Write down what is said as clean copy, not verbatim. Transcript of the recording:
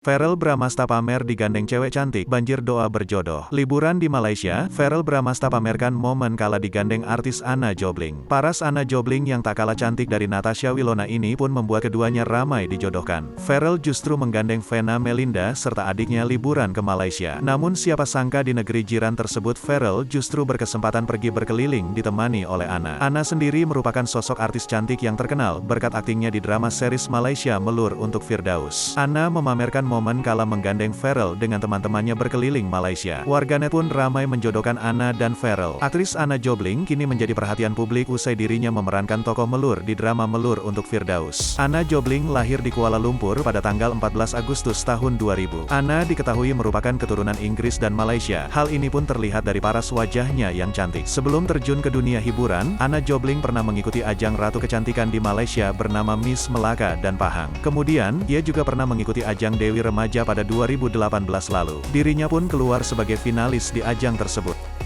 Verrell Bramasta pamer digandeng cewek cantik, banjir doa berjodoh. Liburan di Malaysia, Verrell Bramasta pamerkan momen kala digandeng artis Anna Jobling. Paras Anna Jobling yang tak kalah cantik dari Natasha Wilona ini pun membuat keduanya ramai dijodohkan. Verrell justru menggandeng Vena Melinda serta adiknya liburan ke Malaysia. Namun siapa sangka di negeri jiran tersebut Verrell justru berkesempatan pergi berkeliling ditemani oleh Anna. Anna sendiri merupakan sosok artis cantik yang terkenal berkat aktingnya di drama series Malaysia Melur untuk Firdaus. Anna memamerkan momen kala menggandeng Verrell dengan teman-temannya berkeliling Malaysia. Warganet pun ramai menjodohkan Anna dan Verrell. Aktris Anna Jobling kini menjadi perhatian publik usai dirinya memerankan tokoh Melur di drama Melur untuk Firdaus. Anna Jobling lahir di Kuala Lumpur pada tanggal 14 Agustus tahun 2000. Anna diketahui merupakan keturunan Inggris dan Malaysia. Hal ini pun terlihat dari paras wajahnya yang cantik. Sebelum terjun ke dunia hiburan, Anna Jobling pernah mengikuti ajang Ratu Kecantikan di Malaysia bernama Miss Melaka dan Pahang. Kemudian, ia juga pernah mengikuti ajang Dewi Remaja pada 2018 lalu. Dirinya pun keluar sebagai finalis di ajang tersebut.